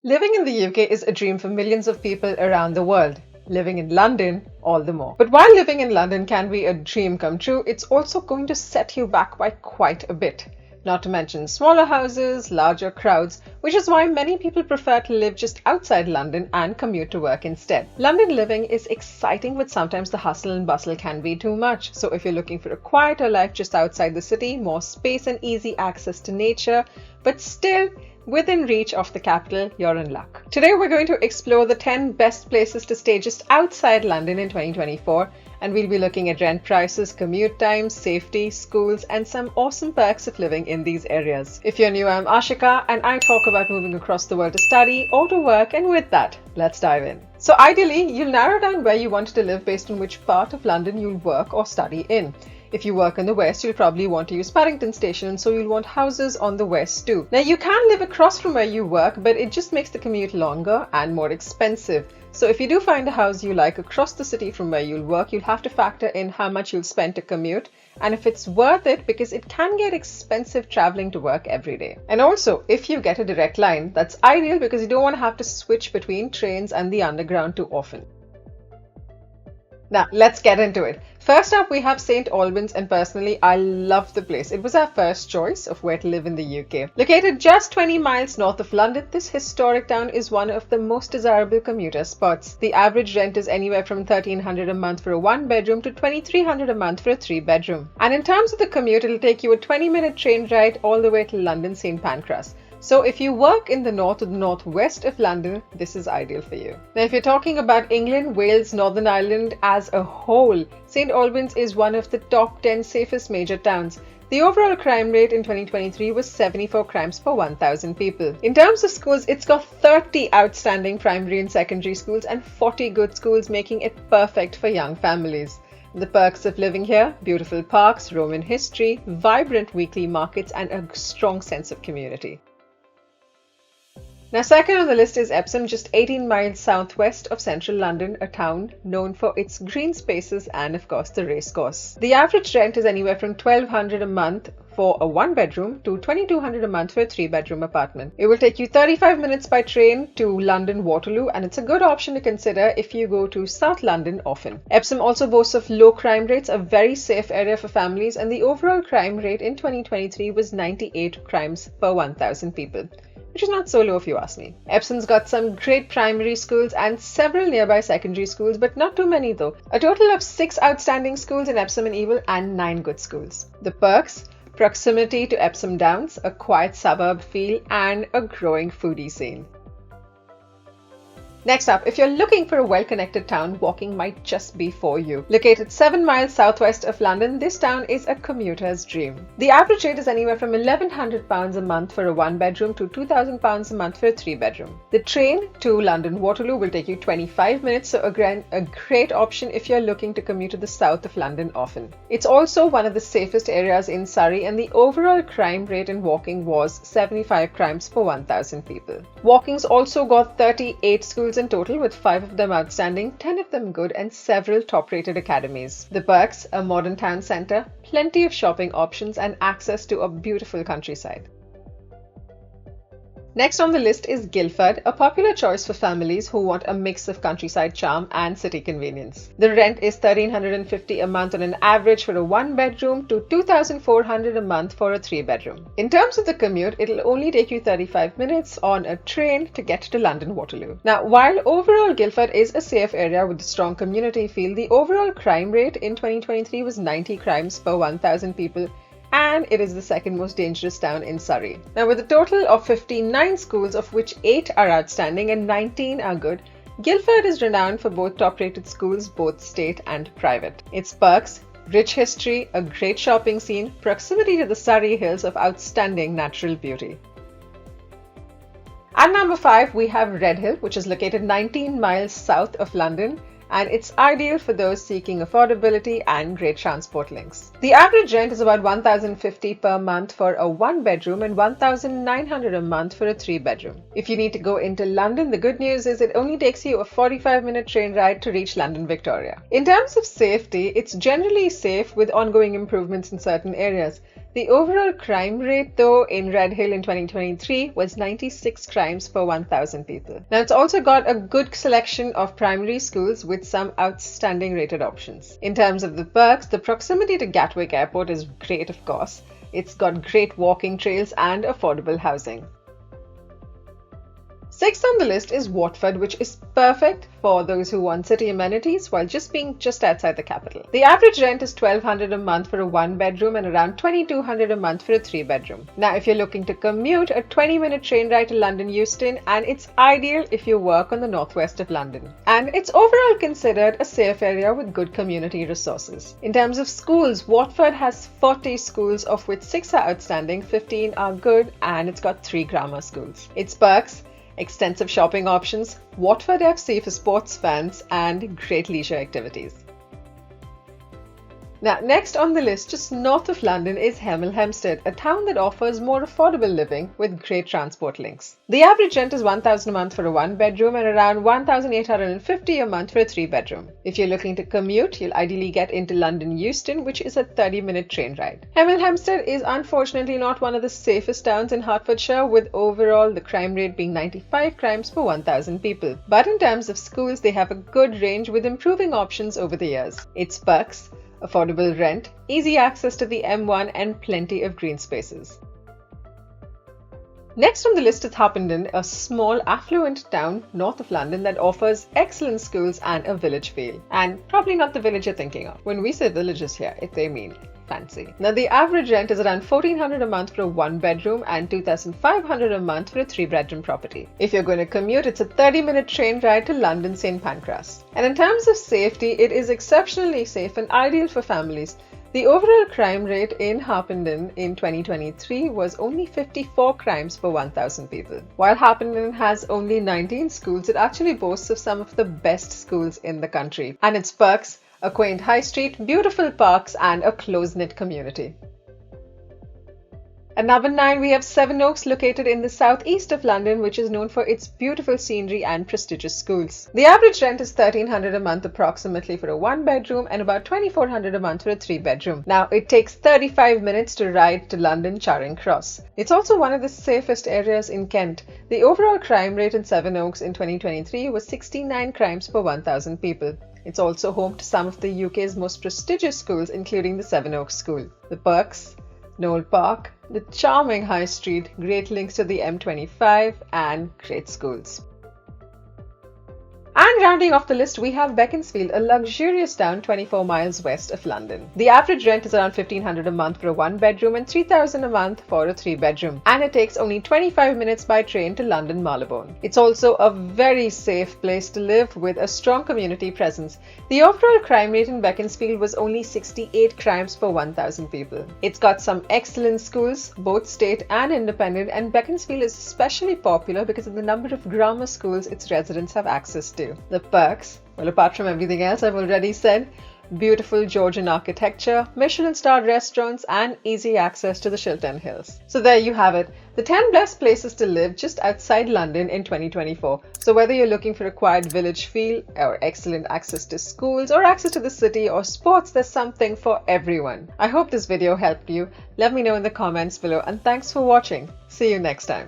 Living in the UK is a dream for millions of people around the world. Living in London, all the more. But while living in London can be a dream come true, it's also going to set you back by quite a bit. Not to mention smaller houses, larger crowds, which is why many people prefer to live just outside London and commute to work instead. London living is exciting, but sometimes the hustle and bustle can be too much. So if you're looking for a quieter life just outside the city, more space and easy access to nature, but still within reach of the capital, you're in luck. Today we're going to explore the 10 best places to stay just outside London in 2024, and we'll be looking at rent prices, commute times, safety, schools, and some awesome perks of living in these areas. If you're new, I'm Ashika, and I talk about moving across the world to study or to work, and with that, let's dive in. So ideally, you'll narrow down where you want to live based on which part of London you'll work or study in. If you work in the west, you'll probably want to use Paddington Station, so you'll want houses on the west too. Now, you can live across from where you work, but it just makes the commute longer and more expensive. So if you do find a house you like across the city from where you'll work, you'll have to factor in how much you'll spend to commute and if it's worth it, because it can get expensive traveling to work every day. And also, if you get a direct line, that's ideal because you don't want to have to switch between trains and the underground too often. Now, let's get into it. First up, we have St. Albans, and personally, I love the place. It was our first choice of where to live in the UK. Located just 20 miles north of London, this historic town is one of the most desirable commuter spots. The average rent is anywhere from £1,300 a month for a one-bedroom to £2,300 a month for a three-bedroom. And in terms of the commute, it'll take you a 20-minute train ride all the way to London St. Pancras. So if you work in the north or the northwest of London, this is ideal for you. Now, if you're talking about England, Wales, Northern Ireland as a whole, St. Albans is one of the top 10 safest major towns. The overall crime rate in 2023 was 74 crimes per 1,000 people. In terms of schools, it's got 30 outstanding primary and secondary schools and 40 good schools, making it perfect for young families. The perks of living here: beautiful parks, Roman history, vibrant weekly markets, and a strong sense of community. Now, second on the list is Epsom, just 18 miles southwest of central London, a town known for its green spaces and, of course, the racecourse. The average rent is anywhere from £1,200 a month for a one-bedroom to £2,200 a month for a three-bedroom apartment. It will take you 35 minutes by train to London Waterloo, and it's a good option to consider if you go to South London often. Epsom also boasts of low crime rates, a very safe area for families, and the overall crime rate in 2023 was 98 crimes per 1,000 people, which is not so low if you ask me. Epsom's got some great primary schools and several nearby secondary schools, but not too many though. A total of 6 outstanding schools in Epsom and Ewell and 9 good schools. The perks: proximity to Epsom Downs, a quiet suburb feel, and a growing foodie scene. Next up, if you're looking for a well-connected town, walking might just be for you. Located 7 miles southwest of London, this town is a commuter's dream. The average rate is anywhere from £1,100 a month for a one-bedroom to £2,000 a month for a three-bedroom. The train to London Waterloo will take you 25 minutes, so again, a great option if you're looking to commute to the south of London often. It's also one of the safest areas in Surrey, and the overall crime rate in walking was 75 crimes per 1,000 people. Walking's also got 38 schools in total, with 5 of them outstanding, 10 of them good, and several top-rated academies. The perks: a modern town centre, plenty of shopping options, and access to a beautiful countryside. Next on the list is Guildford, a popular choice for families who want a mix of countryside charm and city convenience. The rent is £1,350 a month on an average for a one-bedroom to £2,400 a month for a three-bedroom. In terms of the commute, it'll only take you 35 minutes on a train to get to London Waterloo. Now, while overall Guildford is a safe area with a strong community feel, the overall crime rate in 2023 was 90 crimes per 1,000 people, and it is the second most dangerous town in Surrey. Now, with a total of 59 schools, of which 8 are outstanding and 19 are good, Guildford is renowned for both top-rated schools, both state and private. Its perks: rich history, a great shopping scene, proximity to the Surrey Hills of outstanding natural beauty. At number 5, we have Redhill, which is located 19 miles south of London, and it's ideal for those seeking affordability and great transport links. The average rent is about £1,050 per month for a one-bedroom and £1,900 a month for a three-bedroom. If you need to go into London, the good news is it only takes you a 45-minute train ride to reach London Victoria. In terms of safety, it's generally safe with ongoing improvements in certain areas. The overall crime rate, though, in Redhill in 2023 was 96 crimes per 1,000 people. Now, it's also got a good selection of primary schools with some outstanding rated options. In terms of the perks, the proximity to Gatwick Airport is great, of course. It's got great walking trails and affordable housing. Sixth on the list is Watford, which is perfect for those who want city amenities while being just outside the capital. The average rent is $1,200 a month for a 1-bedroom and around $2,200 a month for a 3-bedroom. Now, if you're looking to commute, a 20-minute train ride to London Euston, and it's ideal if you work on the northwest of London. And it's overall considered a safe area with good community resources. In terms of schools, Watford has 40 schools, of which 6 are outstanding, 15 are good, and it's got 3 grammar schools. Its perks: extensive shopping options, Watford FC for sports fans, and great leisure activities. Now, next on the list, just north of London, is Hemel Hempstead, a town that offers more affordable living with great transport links. The average rent is $1,000 a month for a 1-bedroom and around $1,850 a month for a 3-bedroom. If you're looking to commute, you'll ideally get into London Euston, which is a 30-minute train ride. Hemel Hempstead is unfortunately not one of the safest towns in Hertfordshire, with overall the crime rate being 95 crimes per 1,000 people. But in terms of schools, they have a good range with improving options over the years. Its perks: affordable rent, easy access to the M1, and plenty of green spaces. Next on the list is Harpenden, a small affluent town north of London that offers excellent schools and a village feel. And probably not the village you're thinking of. When we say villages here, they mean fancy. Now, the average rent is around $1,400 a month for a 1-bedroom and $2,500 a month for a 3-bedroom property. If you're going to commute, it's a 30-minute train ride to London St. Pancras. And in terms of safety, it is exceptionally safe and ideal for families. The overall crime rate in Harpenden in 2023 was only 54 crimes per 1,000 people. While Harpenden has only 19 schools, it actually boasts of some of the best schools in the country. And its perks: a quaint high street, beautiful parks, and a close-knit community. At number 9, we have Sevenoaks, located in the southeast of London, which is known for its beautiful scenery and prestigious schools. The average rent is $1,300 a month approximately for a 1-bedroom and about $2,400 a month for a 3-bedroom. Now, it takes 35 minutes to ride to London Charing Cross. It's also one of the safest areas in Kent. The overall crime rate in Sevenoaks in 2023 was 69 crimes per 1,000 people. It's also home to some of the UK's most prestigious schools, including the Sevenoaks School. The perks: Knoll Park, the charming high street, great links to the M25, and great schools. And rounding off the list, we have Beaconsfield, a luxurious town 24 miles west of London. The average rent is around $1,500 a month for a 1-bedroom and $3,000 a month for a 3-bedroom. And it takes only 25 minutes by train to London Marylebone. It's also a very safe place to live with a strong community presence. The overall crime rate in Beaconsfield was only 68 crimes per 1,000 people. It's got some excellent schools, both state and independent, and Beaconsfield is especially popular because of the number of grammar schools its residents have access to. The perks: well, apart from everything else I've already said, beautiful Georgian architecture, Michelin-starred restaurants, and easy access to the Chiltern Hills. So there you have it, the 10 best places to live just outside London in 2024. So whether you're looking for a quiet village feel, or excellent access to schools, or access to the city, or sports, there's something for everyone. I hope this video helped you. Let me know in the comments below, and thanks for watching. See you next time.